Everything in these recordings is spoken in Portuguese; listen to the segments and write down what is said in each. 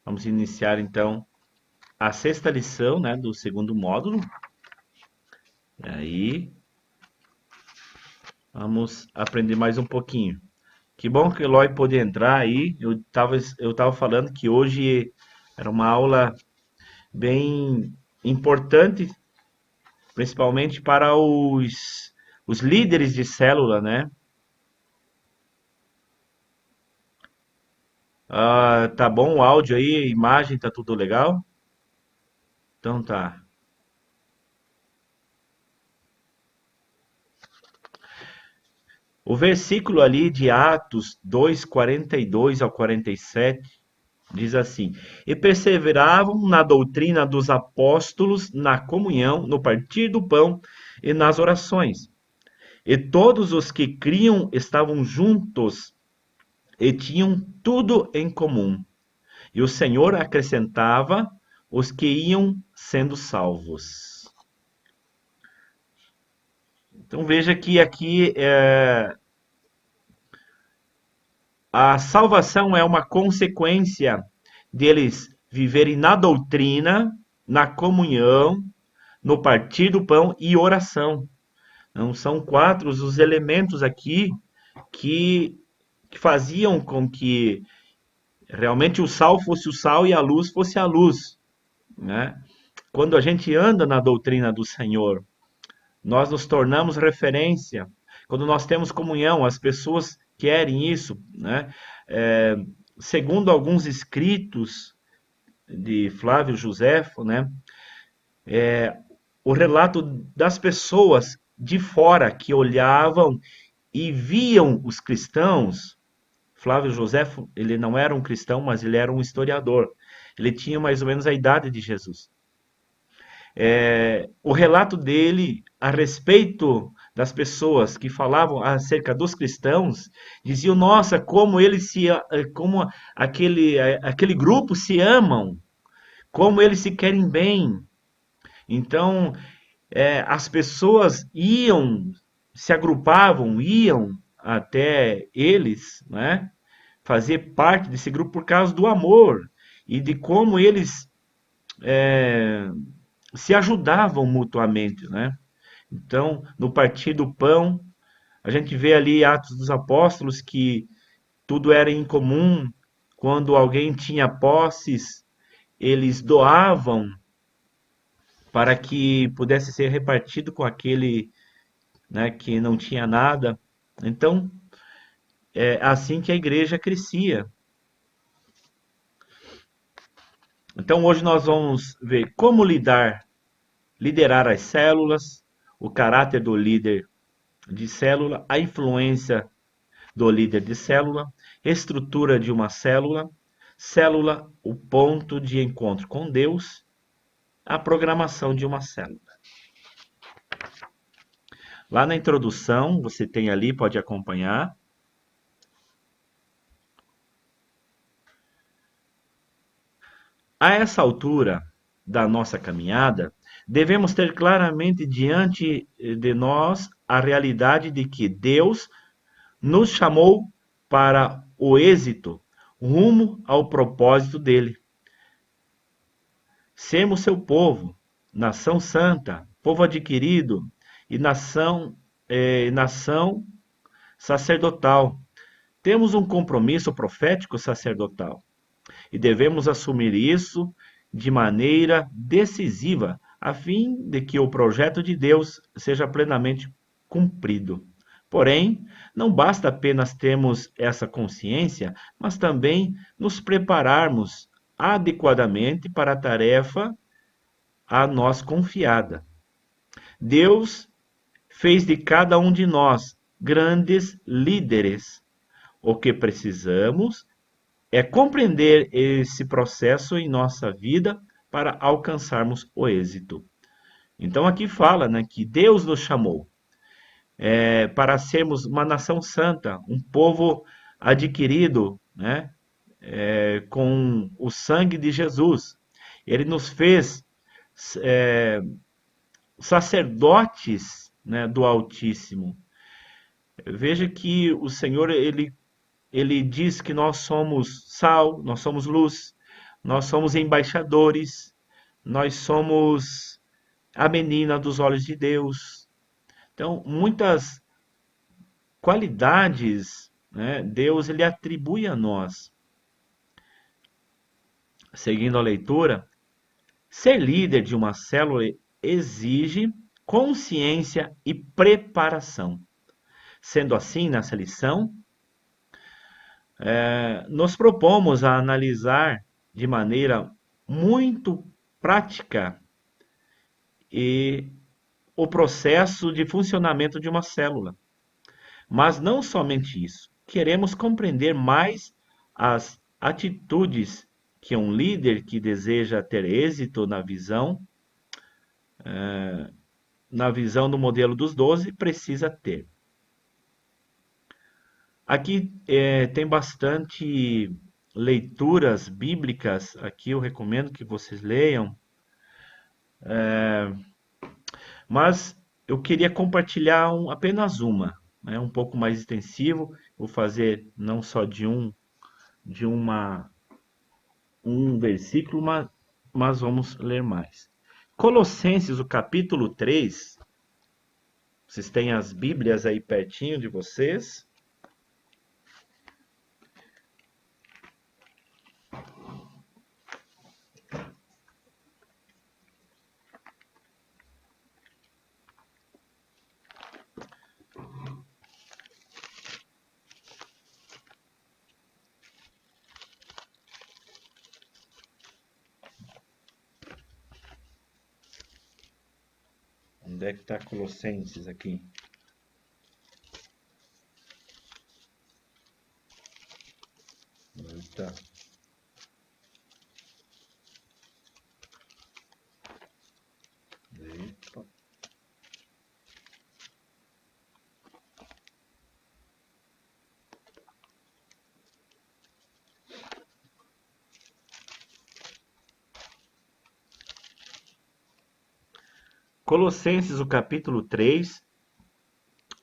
Vamos iniciar então a sexta lição, né, do segundo módulo. E aí, vamos aprender mais um pouquinho. Que bom que o Eloy pôde entrar aí. Eu tava falando que hoje era uma aula bem importante, principalmente para os líderes de célula, né? Ah, tá bom o áudio aí, imagem, tá tudo legal? Então tá. O versículo ali de Atos 2:42 ao 47 diz assim: E perseveravam na doutrina dos apóstolos, na comunhão, no partir do pão e nas orações. E todos os que criam estavam juntos e tinham tudo em comum. E o Senhor acrescentava os que iam sendo salvos. Então veja que aqui a salvação é uma consequência deles viverem na doutrina, na comunhão, no partir do pão e oração. Não são quatro os elementos aqui que, que faziam com que realmente o sal fosse o sal e a luz fosse a luz, né? Quando a gente anda na doutrina do Senhor, nós nos tornamos referência. Quando nós temos comunhão, as pessoas querem isso, né? É, segundo alguns escritos de Flávio Josefo, né? O relato das pessoas de fora que olhavam e viam os cristãos. Flávio Josefo, ele não era um cristão, mas ele era um historiador. Ele tinha mais ou menos a idade de Jesus. O relato dele a respeito das pessoas que falavam acerca dos cristãos diziam: Nossa, como eles como aquele grupo se amam, como eles se querem bem. Então, as pessoas se agrupavam, iam até eles, né? Fazer parte desse grupo por causa do amor e de como eles se ajudavam mutuamente, né? Então, no partir do pão, a gente vê ali Atos dos Apóstolos que tudo era em comum. Quando alguém tinha posses, eles doavam para que pudesse ser repartido com aquele, né, que não tinha nada. Então, é assim que a igreja crescia. Então, hoje nós vamos ver como liderar as células, o caráter do líder de célula, a influência do líder de célula, estrutura de uma célula, célula, o ponto de encontro com Deus, a programação de uma célula. Lá na introdução, você tem ali, pode acompanhar. A essa altura da nossa caminhada, devemos ter claramente diante de nós a realidade de que Deus nos chamou para o êxito, rumo ao propósito dele. Sermos seu povo, nação santa, povo adquirido e nação sacerdotal. Temos um compromisso profético sacerdotal e devemos assumir isso de maneira decisiva, a fim de que o projeto de Deus seja plenamente cumprido. Porém, não basta apenas termos essa consciência, mas também nos prepararmos adequadamente para a tarefa a nós confiada. Deus fez de cada um de nós grandes líderes. O que precisamos é compreender esse processo em nossa vida para alcançarmos o êxito. Então aqui fala, né, que Deus nos chamou para sermos uma nação santa, um povo adquirido, né, com o sangue de Jesus. Ele nos fez é, sacerdotes, né, do Altíssimo. Veja que o Senhor ele diz que nós somos sal, nós somos luz, nós somos embaixadores, nós somos a menina dos olhos de Deus. Então, muitas qualidades, né, Deus ele atribui a nós. Seguindo a leitura, ser líder de uma célula exige consciência e preparação. Sendo assim, nessa lição, nos propomos a analisar de maneira muito prática e o processo de funcionamento de uma célula. Mas não somente isso. Queremos compreender mais as atitudes que um líder que deseja ter êxito na visão do modelo dos 12 precisa ter. Aqui tem bastante leituras bíblicas, aqui eu recomendo que vocês leiam, mas eu queria compartilhar apenas uma, né, um pouco mais extensivo, vou fazer não só um versículo, mas vamos ler mais. Colossenses, o capítulo 3, vocês têm as Bíblias aí pertinho de vocês. Onde é que está Colossenses aqui? Eita. Eita. Colossenses, o capítulo 3,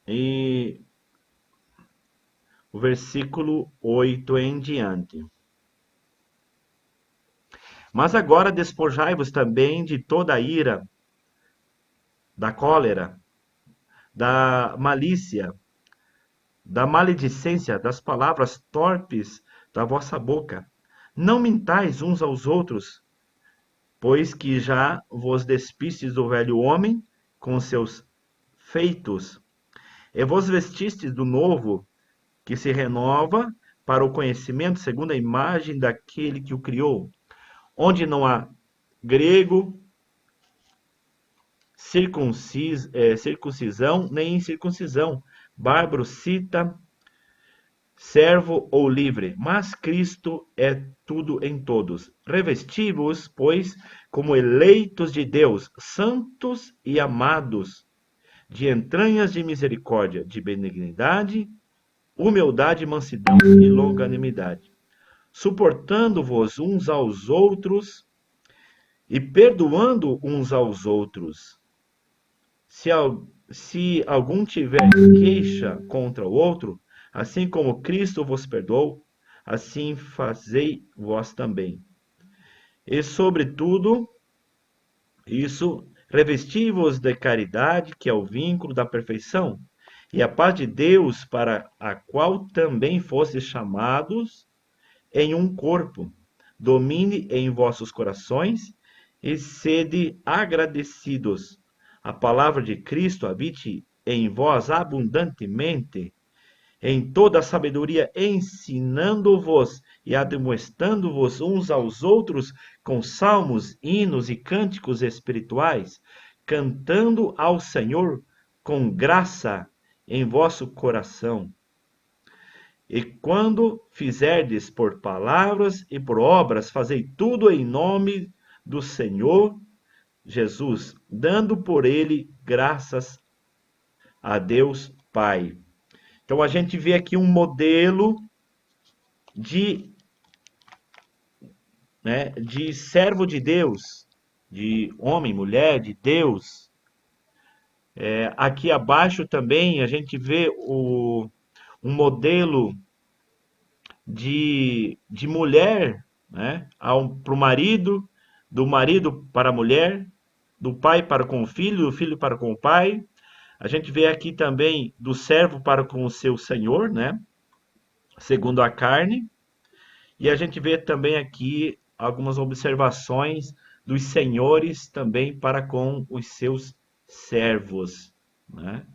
e o versículo 8 em diante. Mas agora despojai-vos também de toda a ira, da cólera, da malícia, da maledicência, das palavras torpes da vossa boca. Não mintais uns aos outros, pois que já vos despistes do velho homem com seus feitos, e vos vestistes do novo, que se renova para o conhecimento segundo a imagem daquele que o criou, onde não há grego, circuncisão, nem incircuncisão, bárbaro, cita, servo ou livre, mas Cristo é tudo em todos. Revesti-vos, pois, como eleitos de Deus, santos e amados, de entranhas de misericórdia, de benignidade, humildade, mansidão e longanimidade, suportando-vos uns aos outros e perdoando uns aos outros. Se algum tiver queixa contra o outro, assim como Cristo vos perdoou, assim fazei vós também. E sobretudo, isso, revesti-vos de caridade, que é o vínculo da perfeição, e a paz de Deus, para a qual também fostes chamados em um corpo, domine em vossos corações e sede agradecidos. A palavra de Cristo habite em vós abundantemente, em toda a sabedoria, ensinando-vos e admoestando-vos uns aos outros com salmos, hinos e cânticos espirituais, cantando ao Senhor com graça em vosso coração. E quando fizerdes por palavras e por obras, fazei tudo em nome do Senhor Jesus, dando por ele graças a Deus Pai. Então a gente vê aqui um modelo de, de servo de Deus, de homem, mulher, de Deus. Aqui abaixo também a gente vê um modelo de mulher, né? Para o marido, do marido para a mulher, do pai para com o filho, do filho para com o pai. A gente vê aqui também do servo para com o seu senhor, né? Segundo a carne. E a gente vê também aqui algumas observações dos senhores também para com os seus servos, né?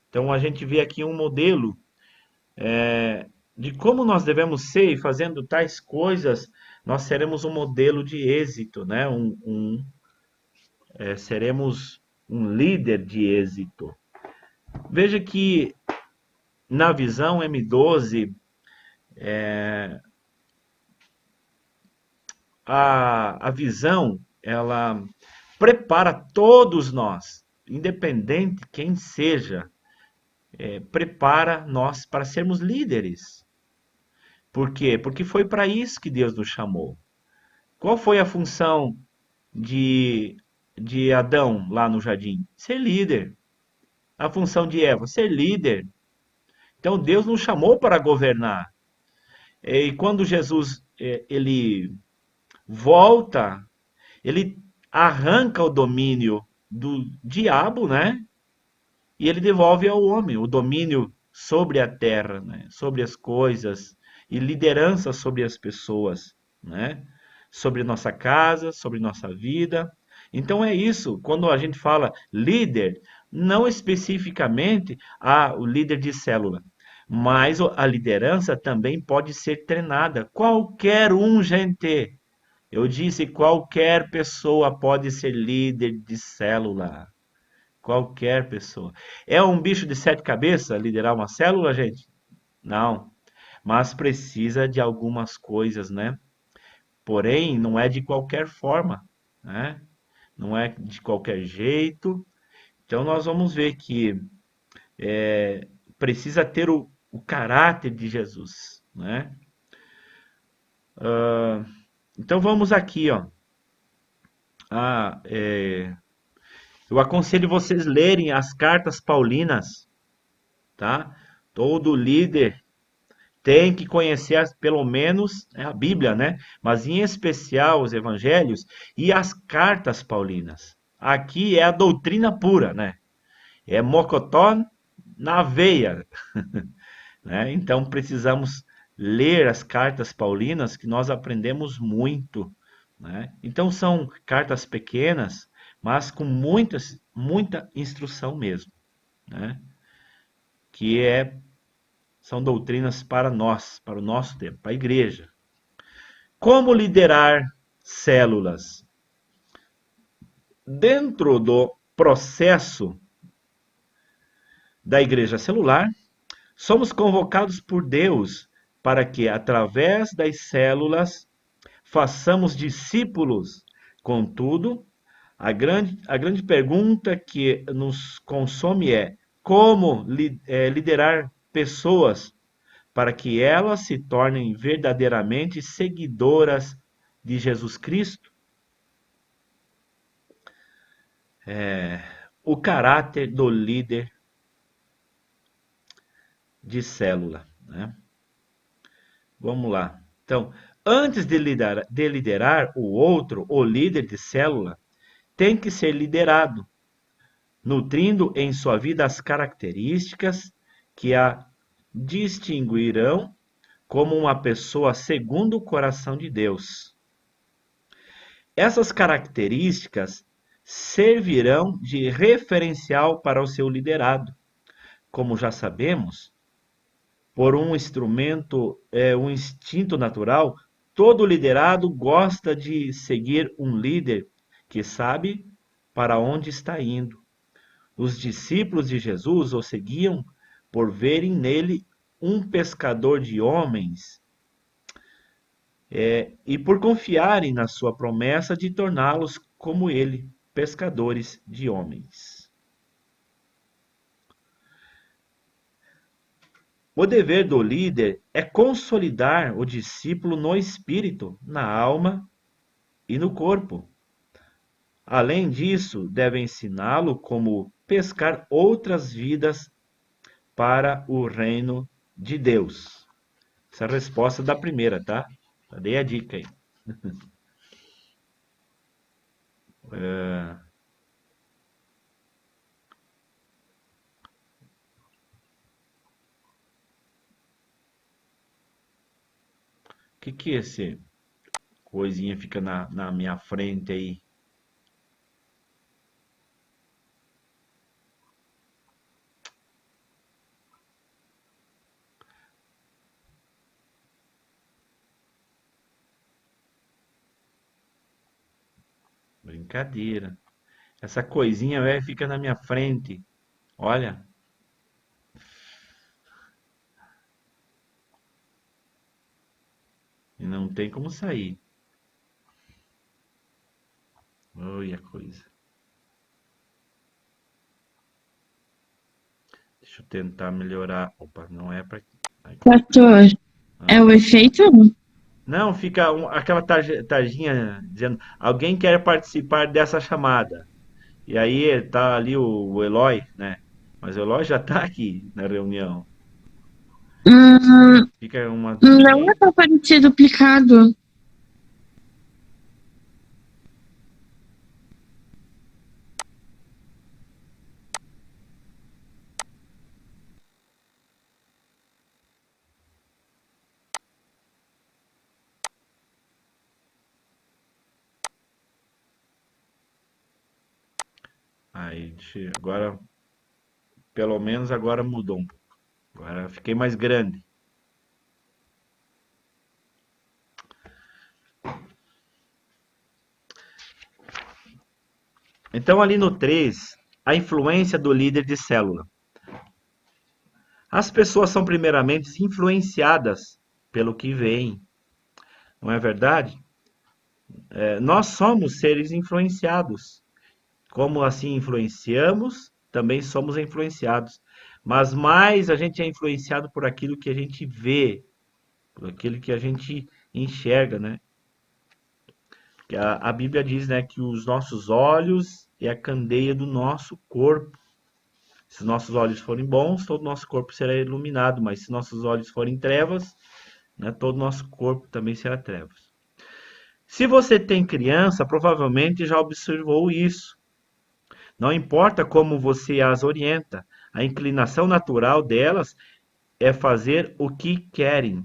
Então a gente vê aqui um modelo de como nós devemos ser e fazendo tais coisas, nós seremos um modelo de êxito, né? Seremos um líder de êxito. Veja que na visão M12, a visão, ela prepara todos nós, independente quem seja, prepara nós para sermos líderes. Por quê? Porque foi para isso que Deus nos chamou. Qual foi a função de, de Adão lá no jardim? Ser líder. A função de Eva? Ser líder. Então Deus nos chamou para governar. E quando Jesus ele volta, ele arranca o domínio do diabo, né? E ele devolve ao homem o domínio sobre a terra, né? Sobre as coisas e liderança sobre as pessoas, né? Sobre nossa casa, sobre nossa vida. Então é isso, quando a gente fala líder, não especificamente o líder de célula, mas a liderança também pode ser treinada. Qualquer um, gente. Eu disse, qualquer pessoa pode ser líder de célula. Qualquer pessoa. É um bicho de sete cabeças liderar uma célula, gente? Não. Mas precisa de algumas coisas, né? Porém, não é de qualquer forma, né? Não é de qualquer jeito. Então, nós vamos ver que precisa ter o caráter de Jesus, né? Então, vamos aqui, ó. Ah, eu aconselho vocês lerem as cartas paulinas, tá? Todo líder tem que conhecer pelo menos a Bíblia, né? Mas em especial os evangelhos e as cartas paulinas. Aqui é a doutrina pura, né? É mocotó na veia, né? Então precisamos ler as cartas paulinas que nós aprendemos muito, né? Então são cartas pequenas, mas com muita instrução mesmo, né? Que são doutrinas para nós, para o nosso tempo, para a igreja. Como liderar células? Dentro do processo da igreja celular, somos convocados por Deus para que, através das células, façamos discípulos. Contudo, a grande pergunta que nos consome é como liderar pessoas para que elas se tornem verdadeiramente seguidoras de Jesus Cristo? O caráter do líder de célula, né? Vamos lá. Então, antes de liderar o outro, o líder de célula tem que ser liderado, nutrindo em sua vida as características que a distinguirão como uma pessoa segundo o coração de Deus. Essas características servirão de referencial para o seu liderado. Como já sabemos, por um instinto natural, todo liderado gosta de seguir um líder que sabe para onde está indo. Os discípulos de Jesus o seguiam por verem nele um pescador de homens, e por confiarem na sua promessa de torná-los como ele, pescadores de homens. O dever do líder é consolidar o discípulo no espírito, na alma e no corpo. Além disso, deve ensiná-lo como pescar outras vidas para o reino de Deus. Essa é a resposta da primeira, tá? Já dei a dica aí. É, que é esse coisinha fica na minha frente aí? Brincadeira. Essa coisinha, velho, fica na minha frente. Olha, e não tem como sair. Olha a coisa. Deixa eu tentar melhorar. Opa, não é pra. Aqui. Pastor, é Ah. o efeito? Não, fica aquela tarjinha dizendo: alguém quer participar dessa chamada. E aí tá ali o Eloy, né? Mas o Eloy já tá aqui na reunião. Hum, Fica uma não é tarjinha. para parecer duplicado. Aí, agora, pelo menos agora mudou um pouco. Agora fiquei mais grande. Então, ali no 3, a influência do líder de célula. As pessoas são primeiramente influenciadas pelo que veem, não é verdade? Nós somos seres influenciados. Como assim influenciamos, também somos influenciados. Mas mais a gente é influenciado por aquilo que a gente vê, por aquilo que a gente enxerga, né? Que a Bíblia diz, né, que os nossos olhos é a candeia do nosso corpo. Se nossos olhos forem bons, todo o nosso corpo será iluminado, mas se nossos olhos forem trevas, né, todo o nosso corpo também será trevas. Se você tem criança, provavelmente já observou isso. Não importa como você as orienta, a inclinação natural delas é fazer o que querem.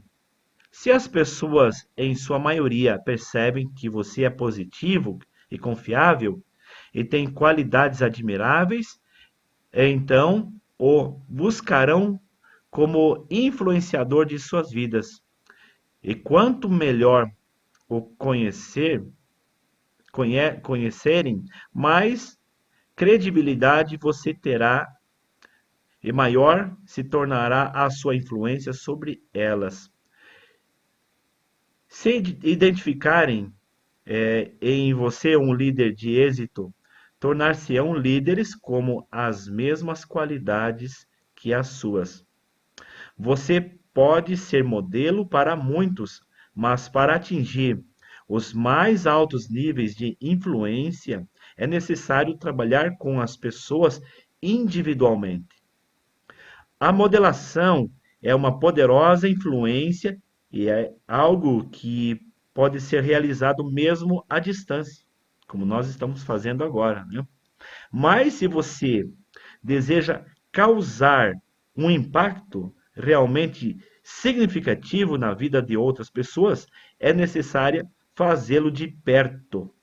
Se as pessoas, em sua maioria, percebem que você é positivo e confiável e tem qualidades admiráveis, então o buscarão como influenciador de suas vidas. E quanto melhor o conhecerem, mais credibilidade você terá e maior se tornará a sua influência sobre elas. Se identificarem em você um líder de êxito, tornar-se-ão líderes como as mesmas qualidades que as suas. Você pode ser modelo para muitos, mas para atingir os mais altos níveis de influência, é necessário trabalhar com as pessoas individualmente. A modelação é uma poderosa influência e é algo que pode ser realizado mesmo à distância, como nós estamos fazendo agora, né? Mas se você deseja causar um impacto realmente significativo na vida de outras pessoas, é necessário fazê-lo de perto.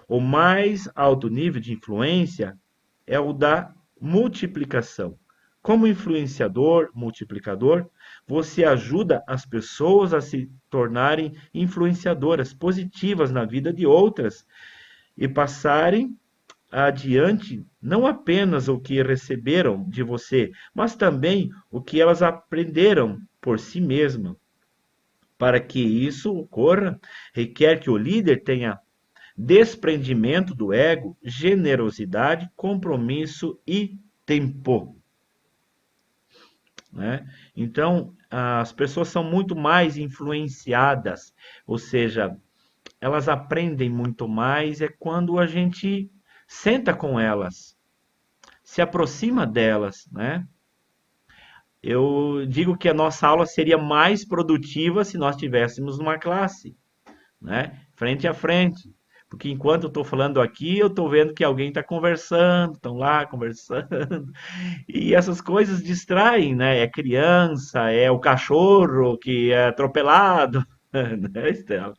O mais alto nível de influência é o da multiplicação. Como influenciador, multiplicador, você ajuda as pessoas a se tornarem influenciadoras positivas na vida de outras e passarem adiante não apenas o que receberam de você, mas também o que elas aprenderam por si mesmas. Para que isso ocorra, requer que o líder tenha desprendimento do ego, generosidade, compromisso e tempo, né? Então, as pessoas são muito mais influenciadas, ou seja, elas aprendem muito mais é quando a gente senta com elas, se aproxima delas, né? Eu digo que a nossa aula seria mais produtiva se nós tivéssemos uma classe, né? Frente a frente. Porque enquanto eu estou falando aqui, eu estou vendo que alguém está conversando, estão lá conversando. E essas coisas distraem, né? É criança, é o cachorro que é atropelado, né, Estela?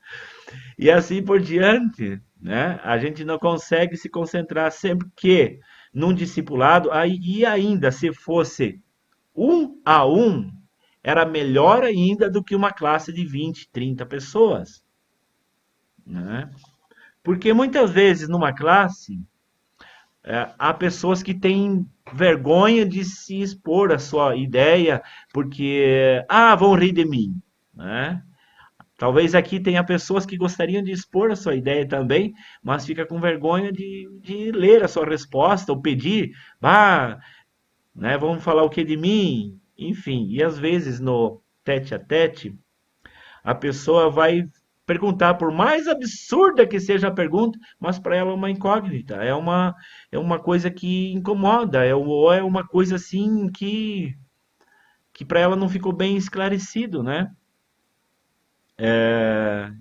E assim por diante, né? A gente não consegue se concentrar sempre que num discipulado, e ainda se fosse um a um, era melhor ainda do que uma classe de 20, 30 pessoas, né? Porque muitas vezes numa classe há pessoas que têm vergonha de se expor a sua ideia, porque, vão rir de mim, né? Talvez aqui tenha pessoas que gostariam de expor a sua ideia também, mas fica com vergonha de ler a sua resposta ou pedir, né, vamos falar o que de mim? Enfim, e às vezes no tete a tete, a pessoa vai perguntar, por mais absurda que seja a pergunta, mas para ela é uma incógnita, é uma coisa que incomoda, ou é uma coisa assim que para ela não ficou bem esclarecido, né?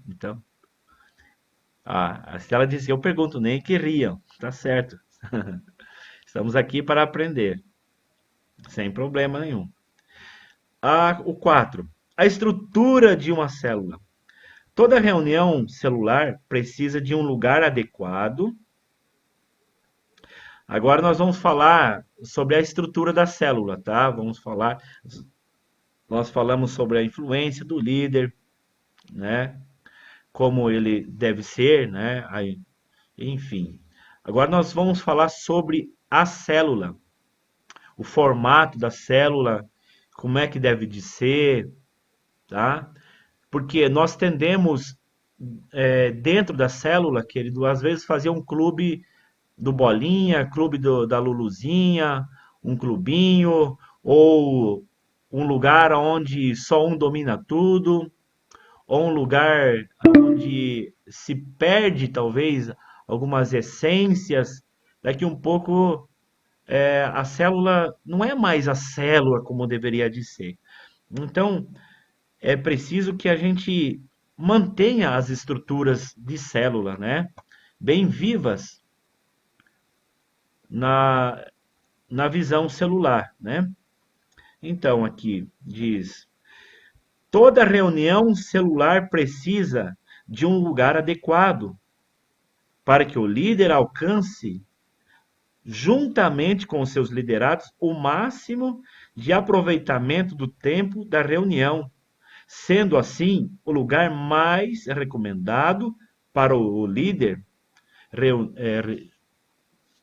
Então, a Estela disse, eu pergunto, nem que riam, tá certo. Estamos aqui para aprender, sem problema nenhum. O 4. A estrutura de uma célula. Toda reunião celular precisa de um lugar adequado. Agora nós vamos falar sobre a estrutura da célula, tá? Nós falamos sobre a influência do líder, né? Como ele deve ser, né? Enfim. Agora nós vamos falar sobre a célula, o formato da célula, como é que deve de ser, tá? Porque nós tendemos, dentro da célula, querido, às vezes fazer um clube do Bolinha, clube da Luluzinha, um clubinho, ou um lugar onde só um domina tudo, ou um lugar onde se perde talvez algumas essências. Daqui um pouco a célula não é mais a célula como deveria de ser. Então, é preciso que a gente mantenha as estruturas de célula, né? Bem vivas na, na visão celular, né? Então, aqui diz: toda reunião celular precisa de um lugar adequado para que o líder alcance, juntamente com os seus liderados, o máximo de aproveitamento do tempo da reunião, sendo assim o lugar mais recomendado para o líder,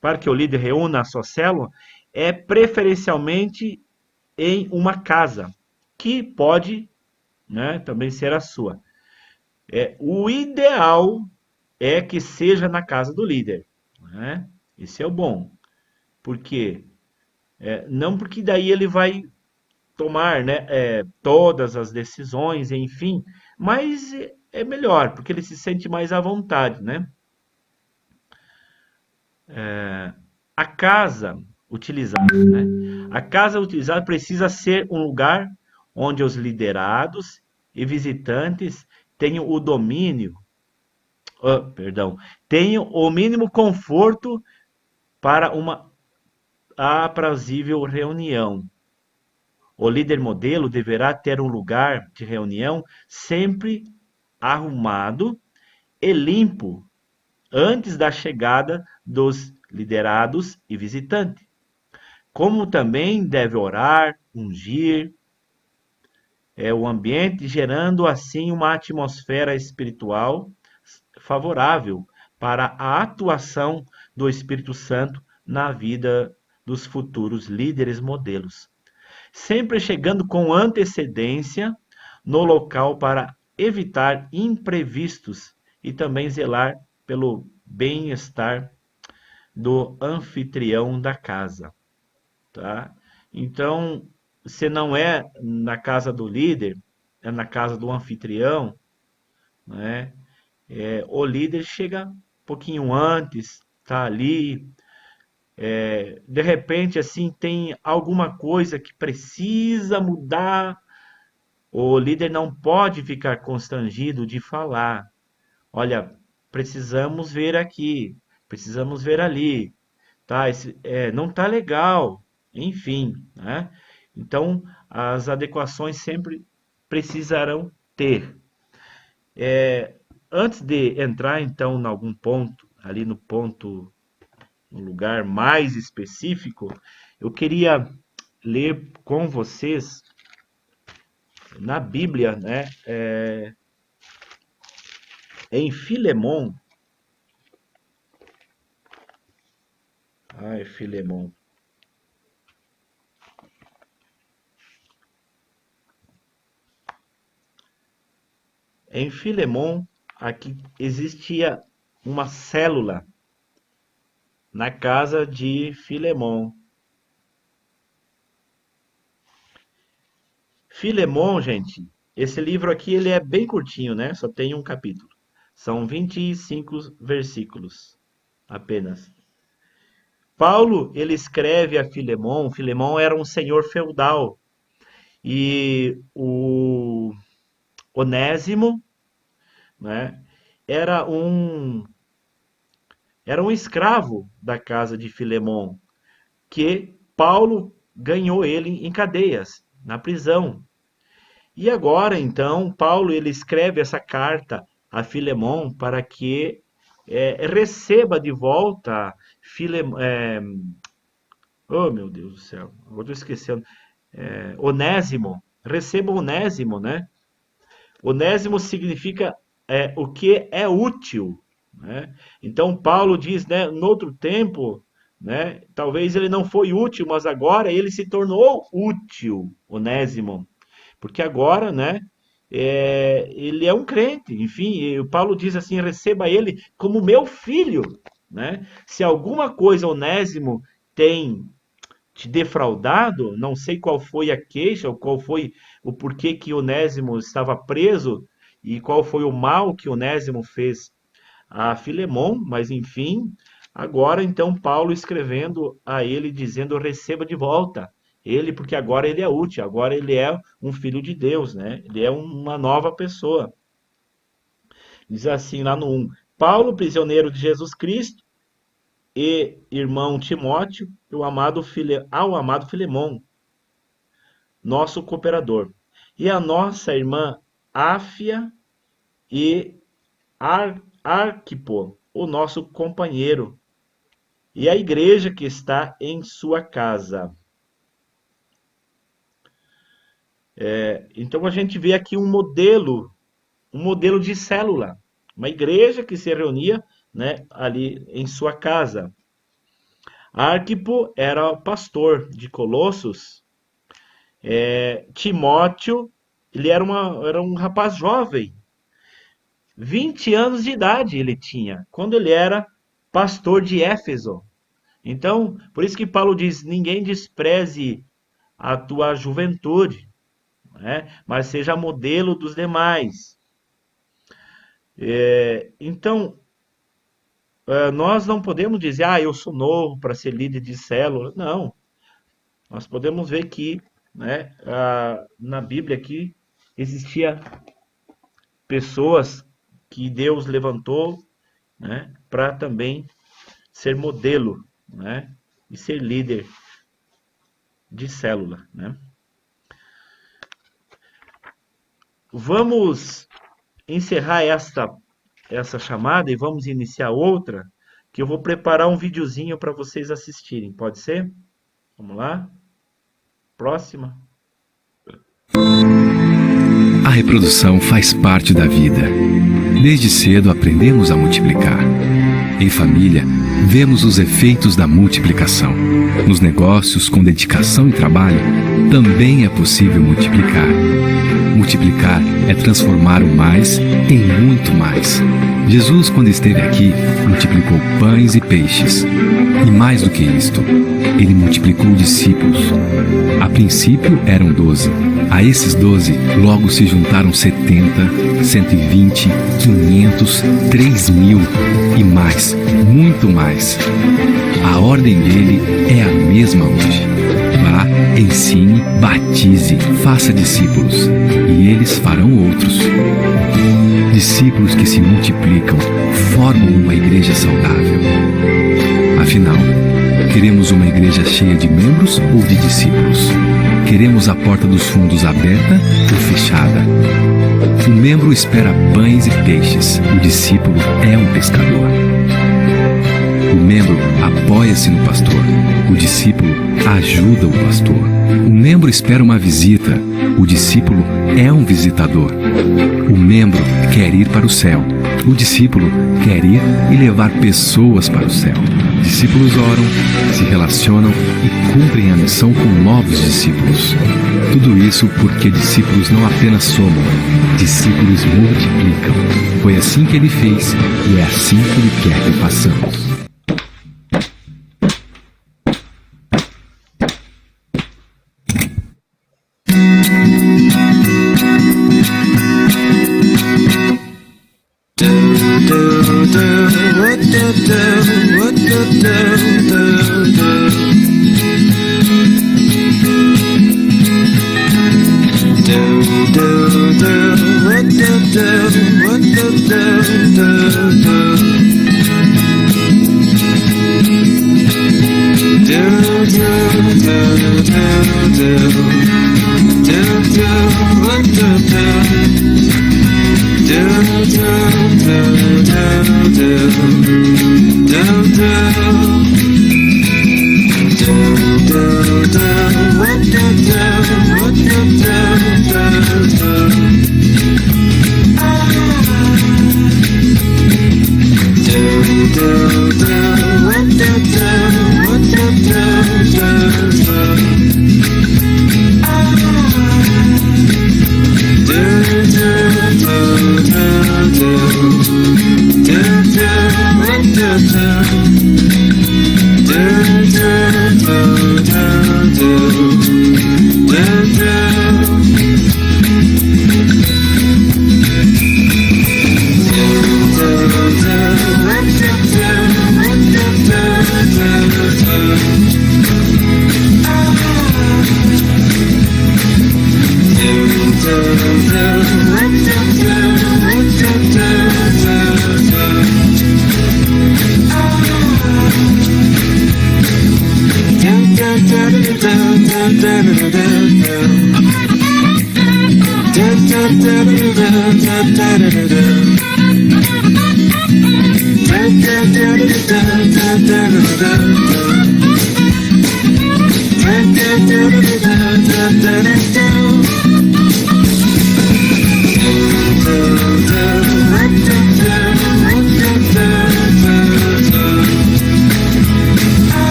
para que o líder reúna a sua célula, é preferencialmente em uma casa, que pode, né, também ser a sua. O ideal é que seja na casa do líder, né? Esse é o bom. Por quê? Não porque daí ele vai tomar, né, todas as decisões, enfim, mas é melhor, porque ele se sente mais à vontade, né? A casa utilizada, né? A casa utilizada precisa ser um lugar onde os liderados e visitantes tenham o domínio, perdão, tenham o mínimo conforto para uma aprazível reunião. O líder modelo deverá ter um lugar de reunião sempre arrumado e limpo antes da chegada dos liderados e visitantes. Como também deve orar, ungir o ambiente, gerando assim uma atmosfera espiritual favorável para a atuação do Espírito Santo na vida dos futuros líderes modelos. Sempre chegando com antecedência no local para evitar imprevistos e também zelar pelo bem-estar do anfitrião da casa, tá? Então, se não é na casa do líder, é na casa do anfitrião, né? O líder chega um pouquinho antes, tá ali, de repente assim tem alguma coisa que precisa mudar, o líder não pode ficar constrangido de falar, olha, precisamos ver aqui, precisamos ver ali, tá? Não tá legal, enfim, né? Então, as adequações sempre precisarão ter. Antes de entrar, então, em algum ponto, ali no ponto, no lugar mais específico, eu queria ler com vocês na Bíblia, né? Em Filemon. Ai, Filemon. Em Filemon, aqui existia uma célula na casa de Filemon. Filemon, gente, esse livro aqui ele é bem curtinho, né? Só tem um capítulo. São 25 versículos apenas. Paulo, ele escreve a Filemon. Filemon era um senhor feudal. E o Onésimo, né, era um escravo da casa de Filemon, que Paulo ganhou ele em cadeias, na prisão. E agora, então, Paulo ele escreve essa carta a Filemon para que receba de volta Filemon. Oh, meu Deus do céu, agora estou esquecendo. Onésimo, receba Onésimo, né? Onésimo significa o que é útil, né? Então Paulo diz, né, no outro tempo, né, talvez ele não foi útil, mas agora ele se tornou útil, Onésimo, porque agora, né, ele é um crente, enfim, e o Paulo diz assim, receba ele como meu filho, né? Se alguma coisa Onésimo tem te defraudado, não sei qual foi a queixa, ou qual foi o porquê que Onésimo estava preso e qual foi o mal que Onésimo fez a Filemon, mas enfim, agora então Paulo escrevendo a ele dizendo receba de volta ele, porque agora ele é útil, agora ele é um filho de Deus, né? Ele é uma nova pessoa. Diz assim lá no 1, Paulo, prisioneiro de Jesus Cristo, e irmão Timóteo, e ao amado Filemon, nosso cooperador, e a nossa irmã Áfia e Arquipo, o nosso companheiro, e a igreja que está em sua casa. Então a gente vê aqui um modelo de célula, uma igreja que se reunia, né, ali em sua casa. Arquipo era pastor de Colossos. Timóteo, ele era um rapaz jovem, 20 anos de idade ele tinha, quando ele era pastor de Éfeso. Então, por isso que Paulo diz, ninguém despreze a tua juventude, né? Mas seja modelo dos demais. Então, nós não podemos dizer, eu sou novo para ser líder de célula. Não. Nós podemos ver que, né, na Bíblia aqui existia pessoas que Deus levantou, né, para também ser modelo, né, e ser líder de célula, né? Vamos encerrar essa chamada e vamos iniciar outra, que eu vou preparar um videozinho para vocês assistirem. Pode ser? Vamos lá? Próxima. A reprodução faz parte da vida. Desde cedo aprendemos a multiplicar. Em família, vemos os efeitos da multiplicação. Nos negócios, com dedicação e trabalho, também é possível multiplicar. Multiplicar é transformar o mais em muito mais. Jesus, quando esteve aqui, multiplicou pães e peixes. E mais do que isto, ele multiplicou discípulos. A princípio eram 12. A esses 12, logo se juntaram 70, 120, 500, 3.000 e mais, muito mais. A ordem dele é a mesma hoje. Vá, ensine, batize, faça discípulos, e eles farão outros. Discípulos que se multiplicam formam uma igreja saudável. Afinal, queremos uma igreja cheia de membros ou de discípulos? Queremos a porta dos fundos aberta ou fechada? O membro espera pães e peixes. O discípulo é um pescador. O membro apoia-se no pastor. O discípulo ajuda o pastor. O membro espera uma visita. O discípulo é um visitador. O membro quer ir para o céu. O discípulo quer ir e levar pessoas para o céu. Discípulos oram, se relacionam e cumprem a missão com novos discípulos. Tudo isso porque discípulos não apenas somam, discípulos multiplicam. Foi assim que ele fez e é assim que ele quer que façamos.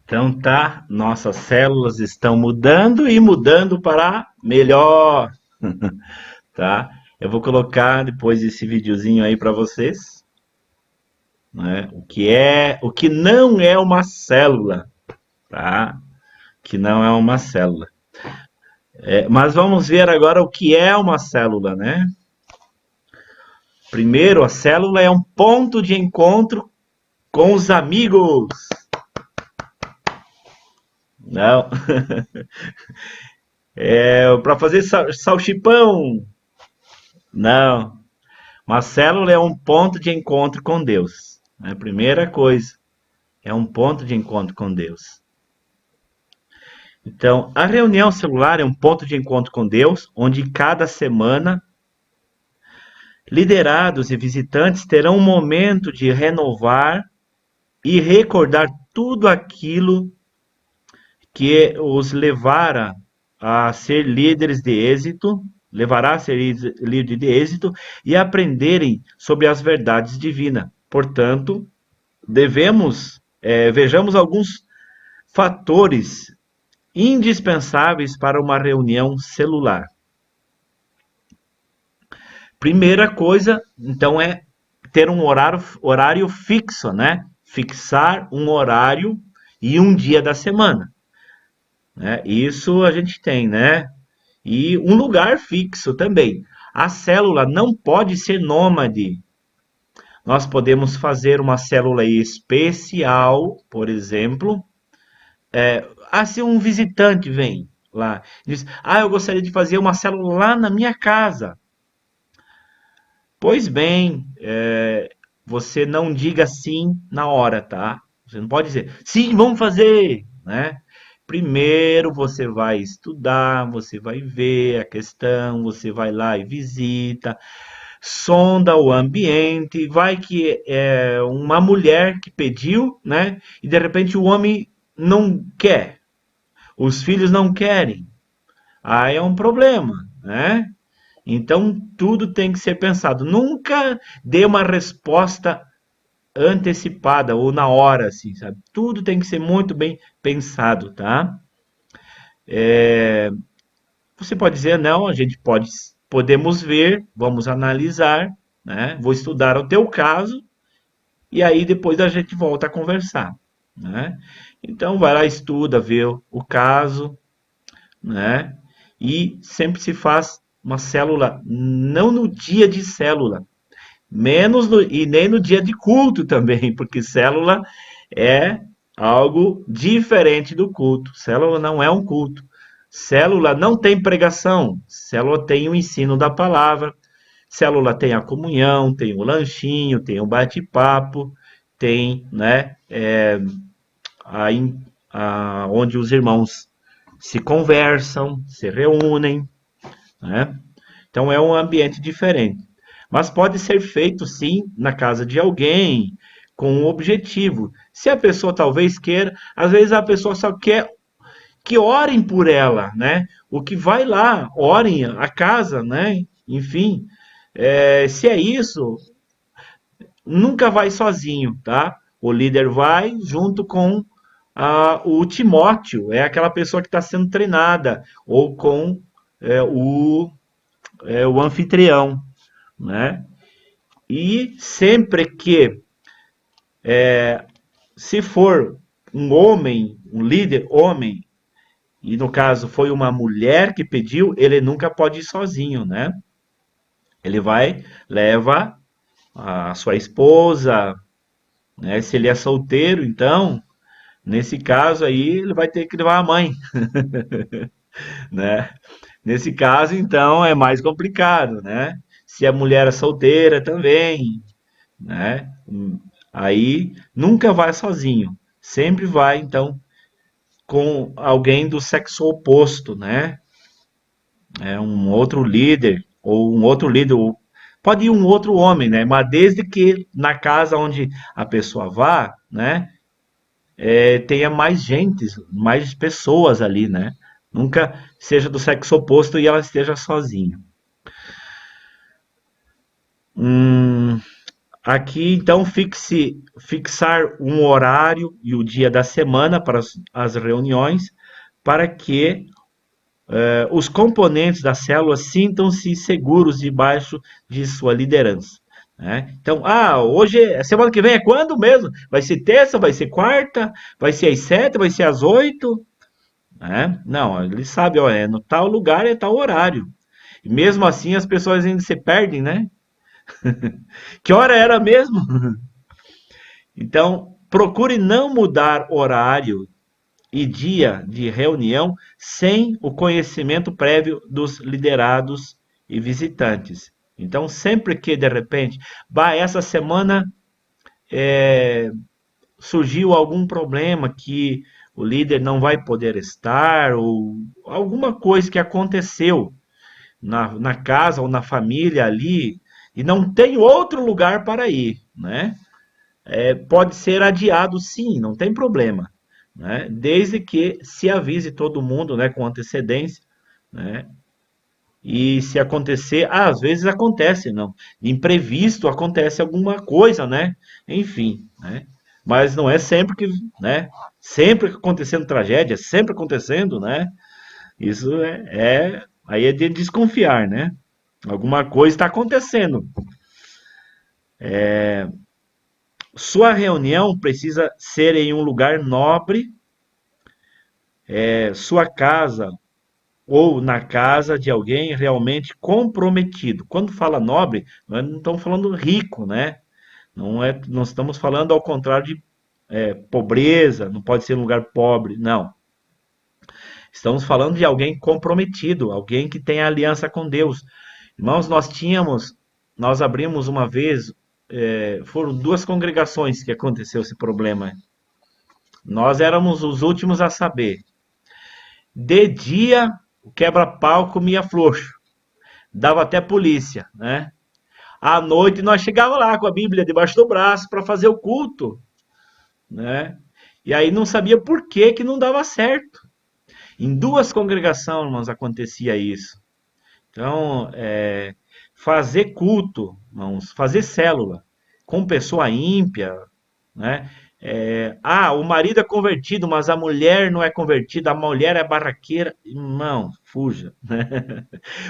Então tá, nossas células estão mudando e mudando para melhor, tá? Eu vou colocar depois esse videozinho aí para vocês, né? O que não é uma célula, tá? Que não é uma célula. Mas vamos ver agora o que é uma célula, né? Primeiro, a célula é um ponto de encontro com os amigos. Não. Para fazer salchipão. Não. Uma célula é um ponto de encontro com Deus. É a primeira coisa. É um ponto de encontro com Deus. Então, a reunião celular é um ponto de encontro com Deus, onde cada semana liderados e visitantes terão um momento de renovar e recordar tudo aquilo que os levará a ser líderes de êxito, e aprenderem sobre as verdades divinas. Portanto, vejamos alguns fatores indispensáveis para uma reunião celular. Primeira coisa, então, é ter um horário fixo, né? Fixar um horário e um dia da semana, né? Isso a gente tem, né? E um lugar fixo também. A célula não pode ser nômade. Nós podemos fazer uma célula especial, por exemplo. Se um visitante vem lá, diz: eu gostaria de fazer uma célula lá na minha casa. Pois bem, você não diga sim na hora, tá? Você não pode dizer, sim, vamos fazer, né? Primeiro você vai estudar, você vai ver a questão, você vai lá e visita, sonda o ambiente, vai que é uma mulher que pediu, né? E de repente o homem não quer, os filhos não querem. Aí é um problema, né? Então tudo tem que ser pensado. Nunca dê uma resposta antecipada ou na hora, assim, sabe? Tudo tem que ser muito bem pensado, tá? Você pode dizer, não, podemos ver, vamos analisar, né? Vou estudar o teu caso e aí depois a gente volta a conversar, né? Então vai lá, estuda, vê o caso, né? E sempre se faz uma célula, não no dia de célula, e nem no dia de culto também, porque célula é algo diferente do culto. Célula não é um culto. Célula não tem pregação. Célula tem o ensino da palavra. Célula tem a comunhão, tem o lanchinho, tem o bate-papo, tem, né, onde os irmãos se conversam, se reúnem, né? Então é um ambiente diferente. Mas pode ser feito sim na casa de alguém, com um objetivo. Se a pessoa talvez queira, às vezes a pessoa só quer que orem por ela, né? O que vai lá, orem a casa, né? Enfim, se é isso, nunca vai sozinho, tá? O líder vai junto com o Timóteo, é aquela pessoa que está sendo treinada, ou com o anfitrião, né? E sempre que, se for um homem, um líder homem, e no caso foi uma mulher que pediu, ele nunca pode ir sozinho, né? Ele vai, leva a sua esposa, né? Se ele é solteiro, então, nesse caso aí, ele vai ter que levar a mãe, né? Nesse caso, então, é mais complicado, né? Se a mulher é solteira também, né? Aí nunca vai sozinho, sempre vai então com alguém do sexo oposto, né? É um outro líder ou um outro líder, pode ir um outro homem, né? Mas desde que na casa onde a pessoa vá, né? Tenha mais gente, mais pessoas ali, né? Nunca seja do sexo oposto e ela esteja sozinha. Aqui, então, fixar um horário e o dia da semana para as reuniões, para que os componentes da célula sintam-se seguros debaixo de sua liderança, né? Então, hoje, semana que vem é quando mesmo? Vai ser terça, vai ser quarta, vai ser às 7, vai ser às 8, né? Não, ele sabe, ó, no tal lugar é tal horário. E mesmo assim as pessoas ainda se perdem, né? Que hora era mesmo? Então, procure não mudar horário e dia de reunião sem o conhecimento prévio dos liderados e visitantes. Então, sempre que de repente, essa semana surgiu algum problema que o líder não vai poder estar, ou alguma coisa que aconteceu na casa ou na família ali, e não tem outro lugar para ir, né? Pode ser adiado sim, não tem problema, né? Desde que se avise todo mundo, né, com antecedência, né? E se acontecer, às vezes acontece, não, imprevisto acontece alguma coisa, né? Enfim, né? Mas não é sempre que, né? sempre acontecendo tragédia, sempre acontecendo, né? Isso aí é de desconfiar, né? Alguma coisa está acontecendo. Sua reunião precisa ser em um lugar nobre, sua casa ou na casa de alguém realmente comprometido. Quando fala nobre, nós não estamos falando rico, né? Não estamos falando ao contrário de pobreza, não pode ser um lugar pobre, não. Estamos falando de alguém comprometido, alguém que tem aliança com Deus. Irmãos, nós abrimos uma vez, foram duas congregações que aconteceu esse problema. Nós éramos os últimos a saber. De dia, o quebra-pau comia frouxo, dava até polícia, né? À noite nós chegávamos lá com a Bíblia debaixo do braço para fazer o culto, né? E aí não sabia por que que não dava certo. Em duas congregações, irmãos, acontecia isso. Então, fazer culto, irmãos, fazer célula com pessoa ímpia, né? O marido é convertido, mas a mulher não é convertida, a mulher é barraqueira. Irmão, fuja, né?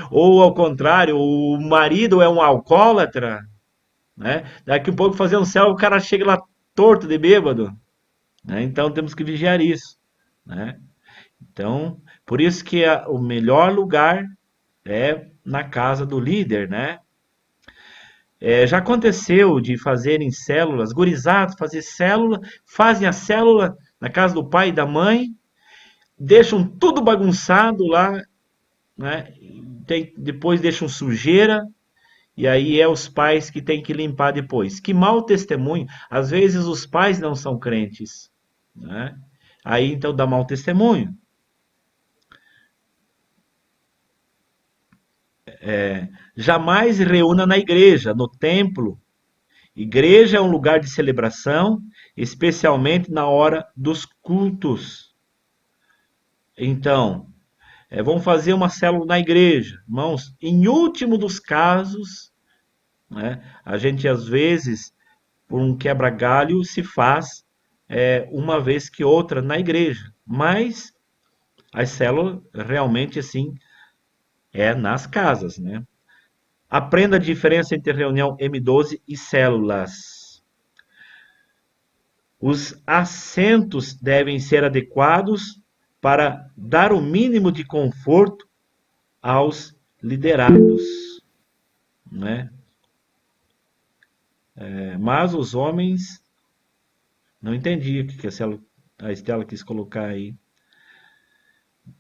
Ou ao contrário, o marido é um alcoólatra, né? Daqui a pouco fazendo célula, o cara chega lá torto de bêbado, né? Então temos que vigiar isso, né? Então, por isso que o melhor lugar é na casa do líder, né? Já aconteceu de fazerem células, gurizados fazer célula, fazem a célula na casa do pai e da mãe, deixam tudo bagunçado lá, né? Depois deixam sujeira, e aí é os pais que têm que limpar depois. Que mau testemunho. Às vezes os pais não são crentes, né? Aí então dá mau testemunho. Jamais reúna na igreja, no templo. Igreja é um lugar de celebração, especialmente na hora dos cultos. Então, vamos fazer uma célula na igreja. Irmãos, em último dos casos, né, a gente às vezes, por um quebra-galho, se faz uma vez que outra na igreja. Mas as células realmente assim nas casas, né? Aprenda a diferença entre reunião M12 e células. Os assentos devem ser adequados para dar o mínimo de conforto aos liderados, né? Mas os homens, não entendi o que a Estela quis colocar aí.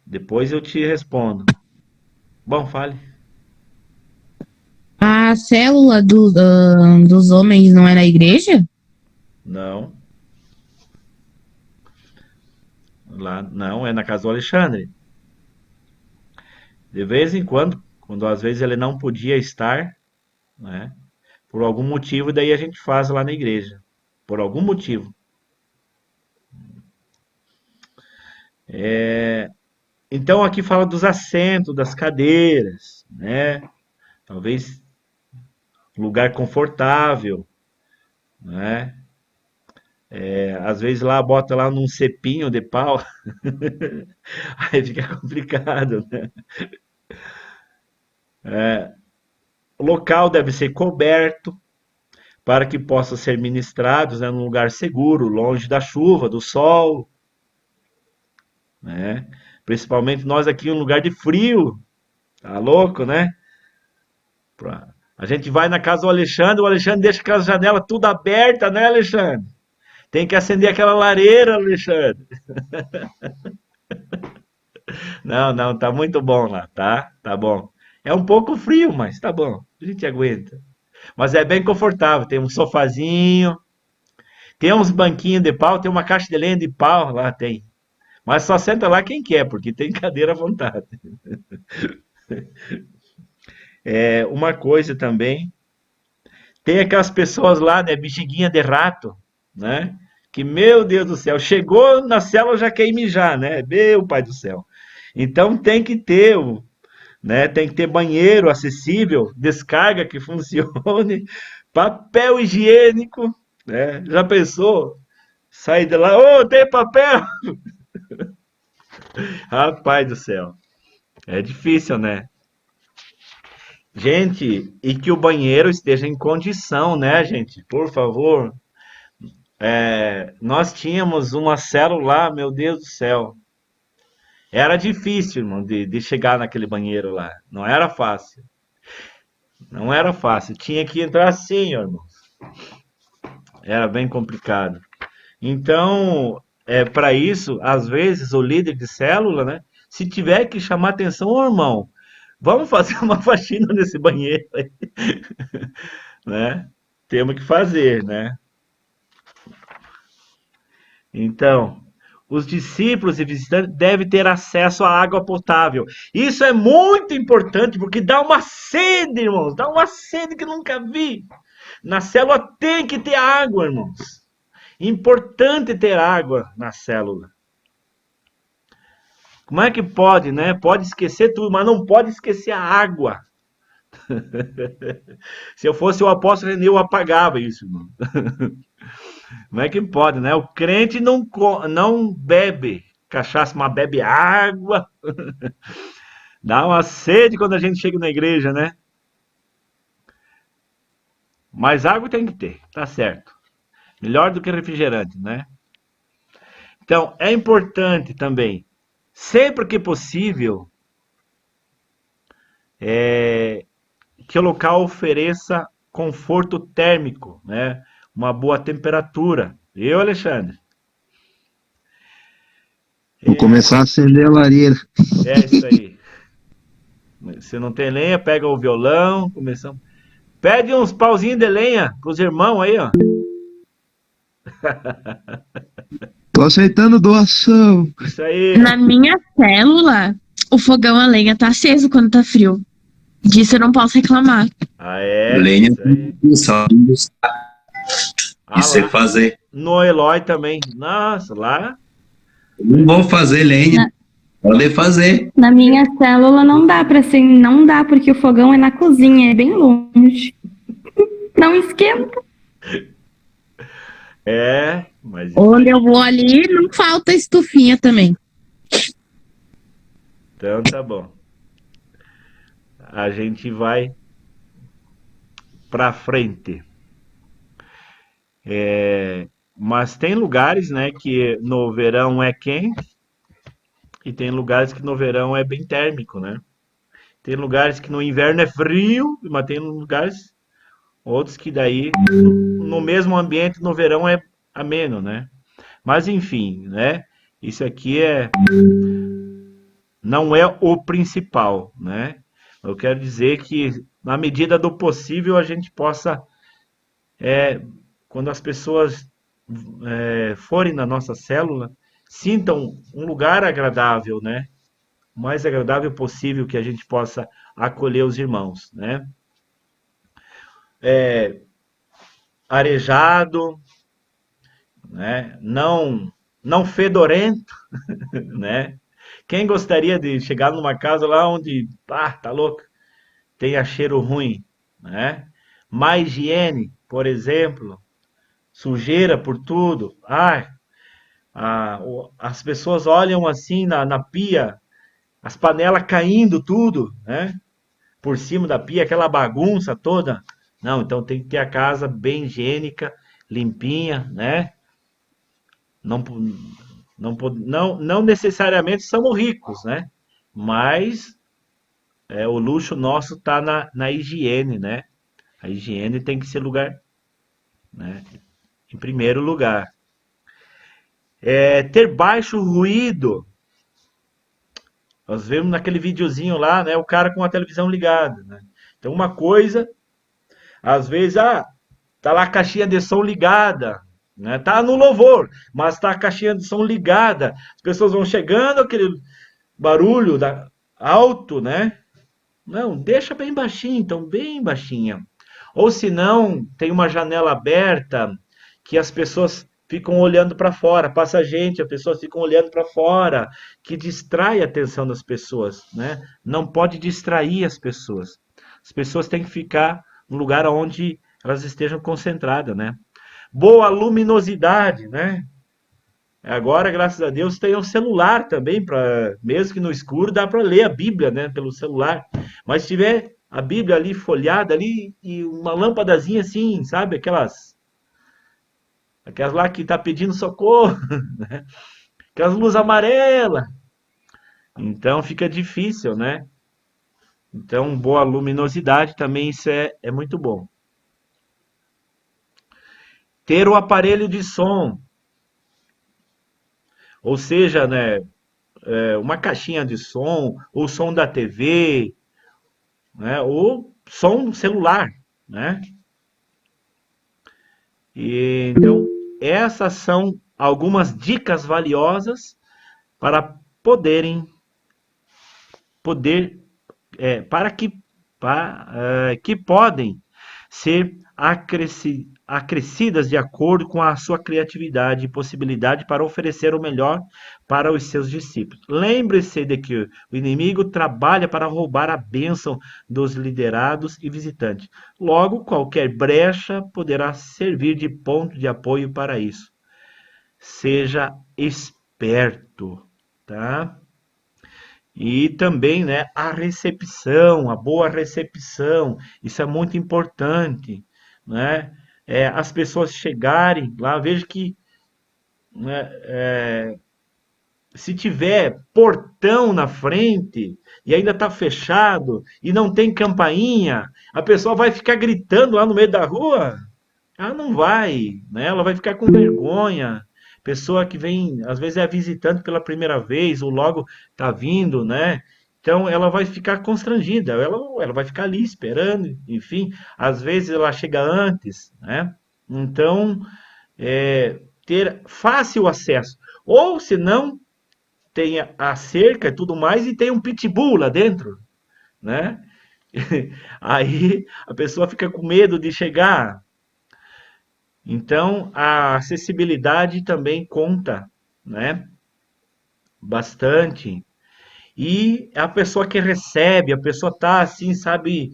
Depois eu te respondo. Bom, fale. A célula dos homens não é na igreja? Não. Lá não, é na casa do Alexandre. De vez em quando às vezes ele não podia estar, né? Por algum motivo, daí a gente faz lá na igreja. Por algum motivo. Então aqui fala dos assentos, das cadeiras, né? Talvez lugar confortável, né? Às vezes lá bota lá num cepinho de pau, aí fica complicado, né? O local deve ser coberto para que possa ser ministrados, né, num lugar seguro, longe da chuva, do sol, né? Principalmente nós aqui em um lugar de frio, tá louco, né? A gente vai na casa do Alexandre, o Alexandre deixa aquela janela tudo aberta, né, Alexandre? Tem que acender aquela lareira, Alexandre. Não, não, tá muito bom lá, tá? Tá bom. É um pouco frio, mas tá bom. A gente aguenta. Mas é bem confortável. Tem um sofazinho, tem uns banquinhos de pau, tem uma caixa de lenha de pau, lá tem. Mas só senta lá quem quer, porque tem cadeira à vontade. Uma coisa também, tem aquelas pessoas lá, né, bexiguinha de rato, né? Que, meu Deus do céu, chegou na célula já quer ir mijar, né? Meu pai do céu. Então tem que ter, né? Tem que ter banheiro acessível, descarga que funcione, papel higiênico, né? Já pensou? Sair de lá, ô, tem papel? Rapaz do céu, é difícil, né? Gente, e que o banheiro esteja em condição, né, gente? Por favor. Nós tínhamos uma célula lá, meu Deus do céu. Era difícil, irmão, de chegar naquele banheiro lá. Não era fácil. Não era fácil. Tinha que entrar assim, ó, irmão. Era bem complicado. Então, para isso, às vezes, o líder de célula, né? Se tiver que chamar atenção, ô irmão, vamos fazer uma faxina nesse banheiro aí, né? Temos que fazer, né? Então, os discípulos e visitantes devem ter acesso à água potável. Isso é muito importante porque dá uma sede, irmãos, dá uma sede que nunca vi. Na célula tem que ter água, irmãos. Importante ter água na célula. Como é que pode, né? Pode esquecer tudo, mas não pode esquecer a água. Se eu fosse o apóstolo René, eu apagava isso, irmão. Como é que pode, né? O crente não bebe cachaça, mas bebe água. Dá uma sede quando a gente chega na igreja, né? Mas água tem que ter, tá certo. Melhor do que refrigerante, né? Então, é importante também, sempre que possível, que o local ofereça conforto térmico, né? Uma boa temperatura. Eu, Alexandre? Vou começar a acender a lareira. É isso aí. Se não tem lenha, pega o violão, começamos. Pede uns pauzinhos de lenha pros irmãos aí, ó. Tô aceitando doação. Isso aí. Na minha célula, o fogão a lenha tá aceso quando tá frio. Disso eu não posso reclamar. Ah, é? Lenha Isso aí. só Ah, isso é lá. fazer. No Eloy também. Nossa, lá. Não vou fazer lenha. Pode fazer. Na minha célula não dá pra ser, não dá porque o fogão é na cozinha, é bem longe. Não esquenta. Mas Onde eu vou ali, não falta estufinha também. então tá bom. A gente vai pra frente. Mas tem lugares, né, que no verão é quente e tem lugares que no verão é bem térmico, né? Tem lugares que no inverno é frio, mas tem lugares outros que daí no mesmo ambiente no verão é ameno, né? Mas enfim, né? Isso aqui não é o principal, né? Eu quero dizer que na medida do possível a gente possa, quando as pessoas forem na nossa célula, sintam um lugar agradável, né? O mais agradável possível que a gente possa acolher os irmãos, né? Arejado, né? Não fedorento, né? Quem gostaria de chegar numa casa lá onde, tá louco, tenha cheiro ruim, né? Má higiene, por exemplo, sujeira por tudo. As pessoas olham assim na pia, as panelas caindo tudo, né? Por cima da pia, aquela bagunça toda. Não, então tem que ter a casa bem higiênica, limpinha, né? Não necessariamente somos ricos, né? Mas o luxo nosso está na higiene, né? A higiene tem que ser lugar, né? Em primeiro lugar. Ter baixo ruído. Nós vemos naquele videozinho lá, né? O cara com a televisão ligada, né? Então uma coisa, às vezes, tá lá a caixinha de som ligada, né? Tá no louvor, mas tá a caixinha de som ligada. As pessoas vão chegando, aquele barulho alto, né? Não, deixa bem baixinho, então bem baixinha. Ou se não, tem uma janela aberta que as pessoas ficam olhando para fora, passa gente, as pessoas ficam olhando para fora, que distrai a atenção das pessoas, né? Não pode distrair as pessoas. As pessoas têm que ficar no lugar onde elas estejam concentradas, né? Boa luminosidade, né? Agora, graças a Deus, tem o celular também, mesmo que no escuro, dá para ler a Bíblia, né, pelo celular. Mas se tiver a Bíblia ali folhada ali e uma lâmpadazinha assim, sabe? Aquelas lá que tá pedindo socorro, aquelas luzes amarelas. Então fica difícil, né? Então, boa luminosidade também, isso é muito bom. Ter o aparelho de som, ou seja, né, uma caixinha de som, ou som da TV, né, ou som celular, né? Então, essas são algumas dicas valiosas para poder que podem ser acrescidas de acordo com a sua criatividade e possibilidade para oferecer o melhor para os seus discípulos. Lembre-se de que o inimigo trabalha para roubar a bênção dos liderados e visitantes. Logo, qualquer brecha poderá servir de ponto de apoio para isso. Seja esperto, tá? E também, né, a recepção, a boa recepção, isso é muito importante, né? As pessoas chegarem lá, veja que, né, se tiver portão na frente e ainda está fechado e não tem campainha, a pessoa vai ficar gritando lá no meio da rua? Ela não vai, né? Ela vai ficar com vergonha. Pessoa que vem, às vezes é visitante pela primeira vez, ou logo tá vindo, né? Então ela vai ficar constrangida, ela vai ficar ali esperando, enfim, às vezes ela chega antes, né? Então, ter fácil acesso. Ou se não, tenha a cerca e tudo mais e tem um pitbull lá dentro, né? Aí a pessoa fica com medo de chegar. Então, a acessibilidade também conta, né? Bastante. E a pessoa que recebe, a pessoa tá assim, sabe,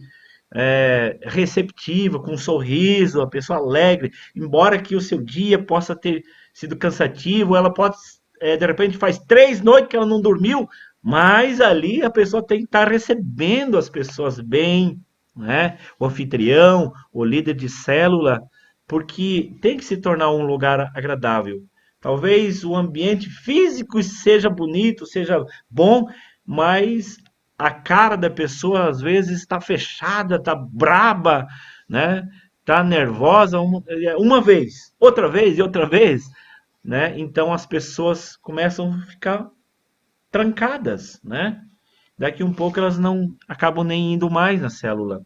receptiva, com um sorriso, a pessoa alegre, embora que o seu dia possa ter sido cansativo, ela pode, de repente, faz 3 noites que ela não dormiu, mas ali a pessoa tem que estar recebendo as pessoas bem, né? O anfitrião, o líder de célula, porque tem que se tornar um lugar agradável. Talvez o ambiente físico seja bonito, seja bom, mas a cara da pessoa às vezes está fechada, está braba, né? Está nervosa uma vez, outra vez e outra vez, né? Então as pessoas começam a ficar trancadas, né? Daqui um pouco elas não acabam nem indo mais na célula.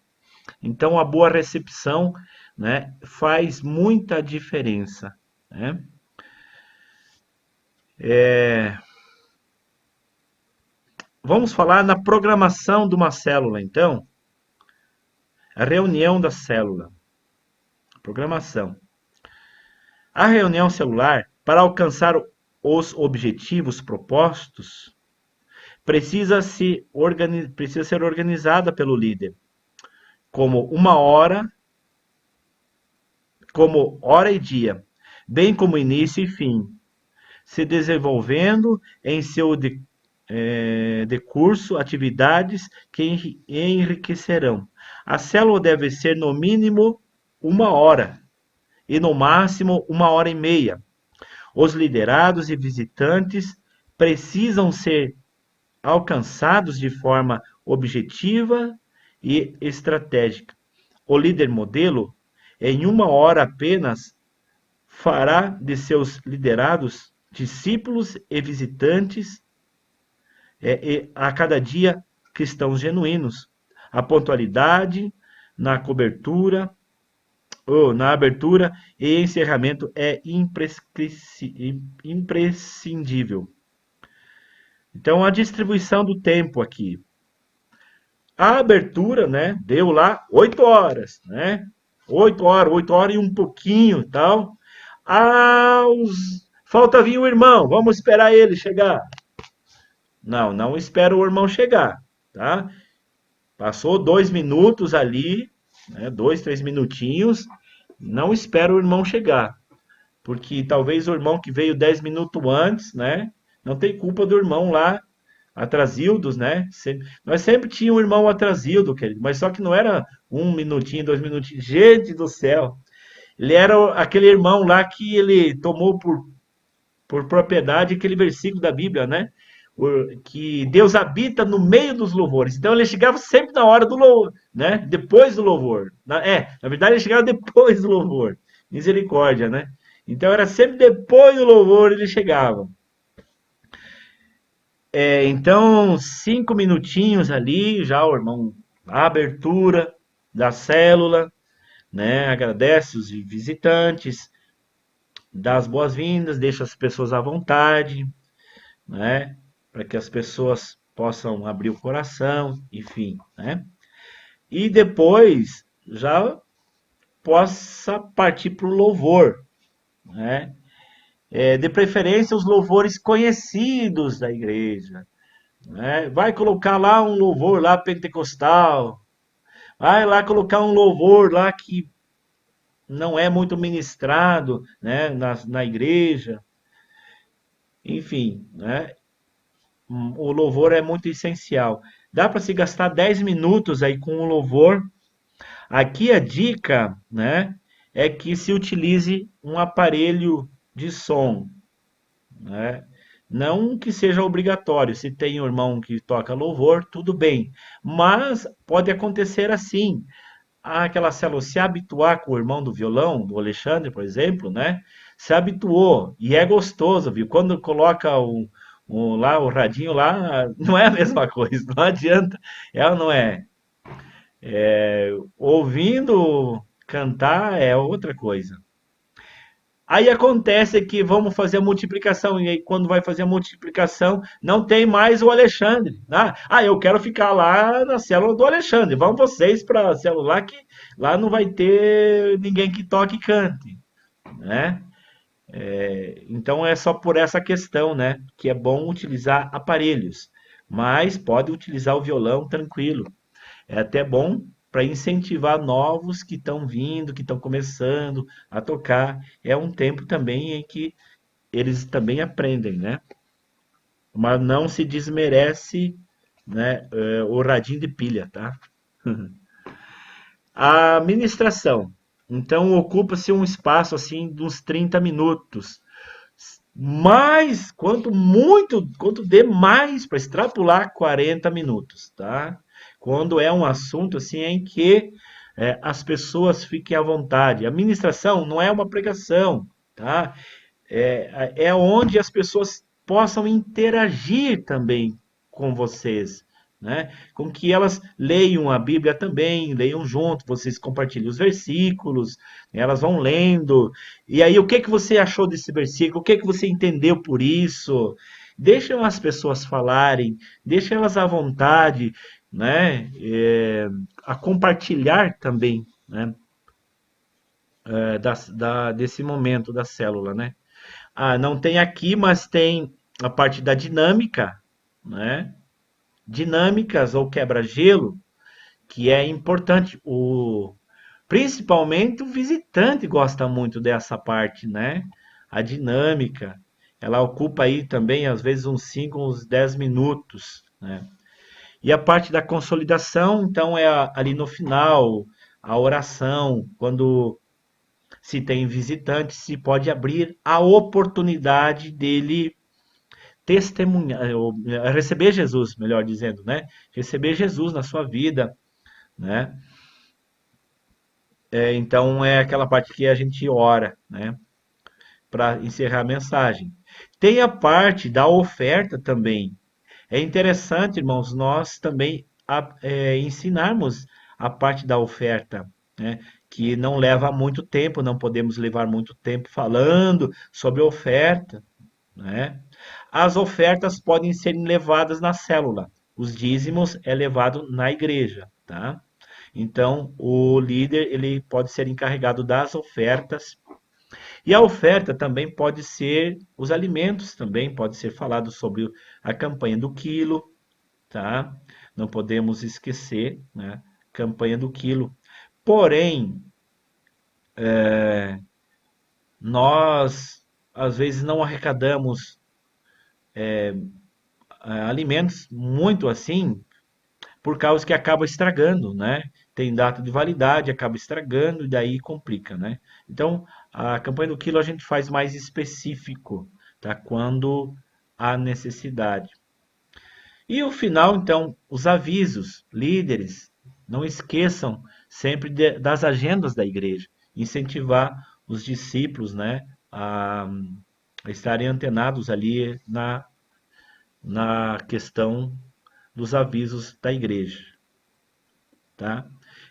Então a boa recepção, né, faz muita diferença, né? Vamos falar na programação de uma célula, então. A reunião da célula. Programação. A reunião celular, para alcançar os objetivos propostos, precisa ser organizada pelo líder, como hora e dia, bem como início e fim, se desenvolvendo em seu decurso atividades que enriquecerão. A célula deve ser no mínimo 1 hora e no máximo 1 hora e meia. Os liderados e visitantes precisam ser alcançados de forma objetiva e estratégica. O líder modelo, em 1 hora apenas, fará de seus liderados discípulos e visitantes a cada dia cristãos genuínos. A pontualidade na cobertura, ou na abertura e encerramento é imprescindível. Então, a distribuição do tempo aqui. A abertura, né, deu lá 8 horas, né? 8 horas e um pouquinho e tal. Falta vir o irmão, vamos esperar ele chegar. Não espera o irmão chegar, tá? Passou 2 minutos ali, né, 2, 3 minutinhos, não espera o irmão chegar. porque talvez o irmão que veio 10 minutos antes, né? Não tem culpa do irmão lá, atrasildos, né? Nós sempre tínhamos um irmão atrasildo, querido, mas só que não era 1 minutinho, 2 minutinhos. Gente do céu! Ele era aquele irmão lá que ele tomou por propriedade aquele versículo da Bíblia, né? Que Deus habita no meio dos louvores. Então ele chegava sempre na hora do louvor, né? Depois do louvor. Na verdade ele chegava depois do louvor. Misericórdia, né? Então era sempre depois do louvor ele chegava. Então, 5 minutinhos ali, já o irmão, a abertura da célula, né? Agradece os visitantes, dá as boas-vindas, deixa as pessoas à vontade, né? Para que as pessoas possam abrir o coração, enfim, né? E depois já possa partir para o louvor, né? De preferência os louvores conhecidos da igreja, né? Vai colocar lá um louvor lá pentecostal, vai lá colocar um louvor lá que não é muito ministrado, né, na igreja, enfim, né? O louvor é muito essencial. Dá para se gastar 10 minutos aí com o louvor. Aqui a dica, né, é que se utilize um aparelho de som, né? Não que seja obrigatório. Se tem um irmão que toca louvor, tudo bem. Mas pode acontecer assim. Aquela célula se habituar com o irmão do violão, do Alexandre, por exemplo, né? Se habituou e é gostoso, viu? Quando coloca lá o radinho lá, não é a mesma coisa, não adianta. Ela não é. Ouvindo cantar é outra coisa. Aí acontece que vamos fazer a multiplicação, e aí quando vai fazer a multiplicação, não tem mais o Alexandre. Né? Eu quero ficar lá na célula do Alexandre. Vão vocês para a célula lá, que lá não vai ter ninguém que toque e cante. Né? Então é só por essa questão, né? Que é bom utilizar aparelhos, mas pode utilizar o violão tranquilo. É até bom para incentivar novos que estão vindo, que estão começando a tocar. É um tempo também em que eles também aprendem, né? Mas não se desmerece, né, o radinho de pilha, tá? A ministração. Então ocupa-se um espaço assim de uns 30 minutos. Mas quanto demais para extrapolar 40 minutos, tá? Quando é um assunto assim em que as pessoas fiquem à vontade. A ministração não é uma pregação, tá? É onde as pessoas possam interagir também com vocês, né? Com que elas leiam a Bíblia também, leiam junto, vocês compartilhem os versículos, elas vão lendo. E aí, o que que você achou desse versículo? O que que você entendeu por isso? Deixam as pessoas falarem, deixem elas à vontade, né? A compartilhar também, né? Desse momento da célula, né? Não tem aqui, mas tem a parte da dinâmica, né? Dinâmicas ou quebra-gelo, que é importante. Principalmente o visitante gosta muito dessa parte, né? A dinâmica, ela ocupa aí também, às vezes, uns 5, uns 10 minutos, né? E a parte da consolidação, então, é ali no final, a oração, quando se tem visitante, se pode abrir a oportunidade dele testemunhar, ou receber Jesus, melhor dizendo, né? Receber Jesus na sua vida, né? Então é aquela parte que a gente ora, né? Para encerrar a mensagem. Tem a parte da oferta também. É interessante, irmãos, nós também ensinarmos a parte da oferta, né? Que não leva muito tempo, não podemos levar muito tempo falando sobre oferta, né? As ofertas podem ser levadas na célula. Os dízimos é levado na igreja, tá? Então, o líder ele pode ser encarregado das ofertas. E a oferta também pode ser os alimentos também, pode ser falado sobre a campanha do quilo, tá? Não podemos esquecer, né? Campanha do quilo. Porém, nós às vezes não arrecadamos alimentos muito assim, por causa que acaba estragando, né? Tem data de validade, acaba estragando e daí complica, né? Então, a campanha do quilo a gente faz mais específico, tá? Quando há necessidade. E o final, então, os avisos, líderes, não esqueçam sempre das agendas da igreja, incentivar os discípulos, né, a estarem antenados ali na questão dos avisos da igreja, tá?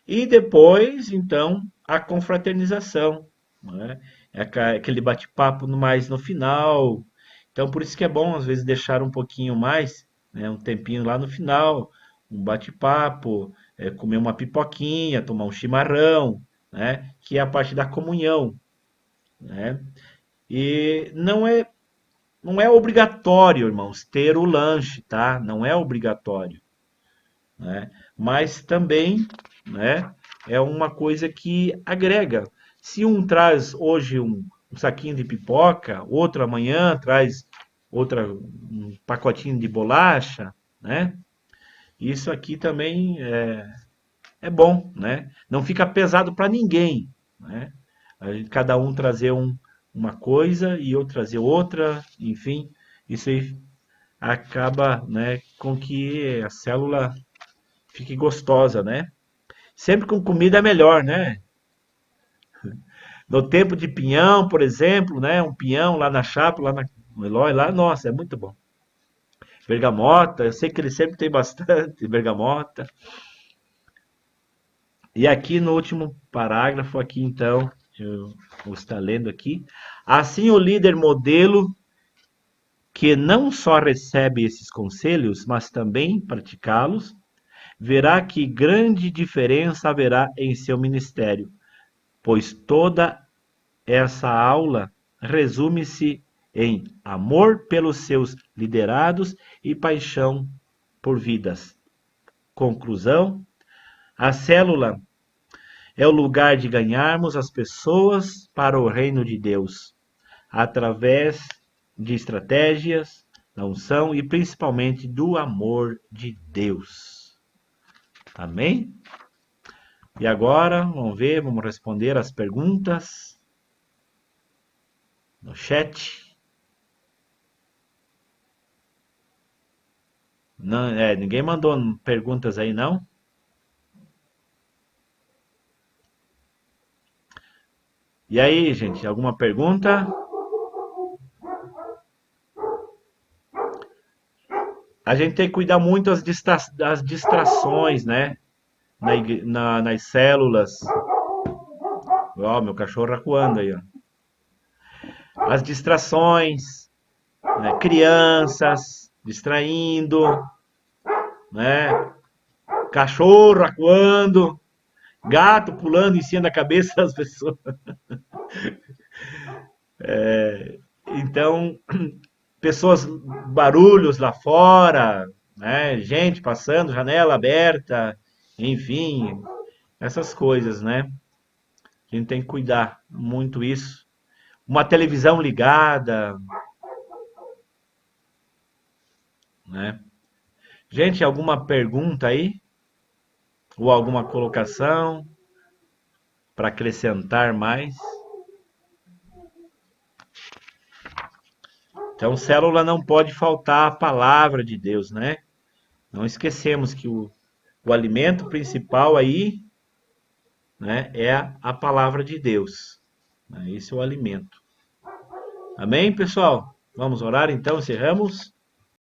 E depois, então, a confraternização, né? É aquele bate-papo mais no final. Então, por isso que é bom, às vezes, deixar um pouquinho mais, né? Um tempinho lá no final, um bate-papo, comer uma pipoquinha, tomar um chimarrão, né? Que é a parte da comunhão, né? E não é obrigatório, irmãos, ter o lanche, tá? Não é obrigatório, né? Mas também, né, é uma coisa que agrega. Se um traz hoje um saquinho de pipoca, outro amanhã traz um pacotinho de bolacha, né? Isso aqui também é bom, né? Não fica pesado para ninguém, né? Cada um trazer uma coisa e eu trazer outra, enfim, isso aí acaba, né, com que a célula fique gostosa, né? Sempre com comida é melhor, né? No tempo de pinhão, por exemplo, né? Um pinhão lá na chapa, no Eloy, lá, nossa, é muito bom. Bergamota, eu sei que ele sempre tem bastante bergamota. E aqui no último parágrafo, aqui então, eu vou estar lendo aqui. Assim o líder modelo, que não só recebe esses conselhos, mas também praticá-los, verá que grande diferença haverá em seu ministério, pois toda essa aula resume-se em amor pelos seus liderados e paixão por vidas. Conclusão: a célula é o lugar de ganharmos as pessoas para o reino de Deus, através de estratégias, da unção e principalmente do amor de Deus. Amém? E agora, vamos ver, vamos responder as perguntas no chat. Não, ninguém mandou perguntas aí, não? E aí, gente, alguma pergunta? A gente tem que cuidar muito das distrações, né? Nas células. Ó, meu cachorro acuando aí, ó. As distrações, né? Crianças distraindo, né? Cachorro acuando, gato pulando em cima da cabeça das pessoas. Então, pessoas, barulhos lá fora, né? Gente passando, janela aberta, enfim, essas coisas, né? A gente tem que cuidar muito isso. Uma televisão ligada, né? Gente, alguma pergunta aí? Ou alguma colocação para acrescentar mais? Então, célula não pode faltar a palavra de Deus, né? Não esquecemos que o alimento principal aí, né, é a palavra de Deus. Esse é o alimento. Amém, pessoal? Vamos orar então, encerramos.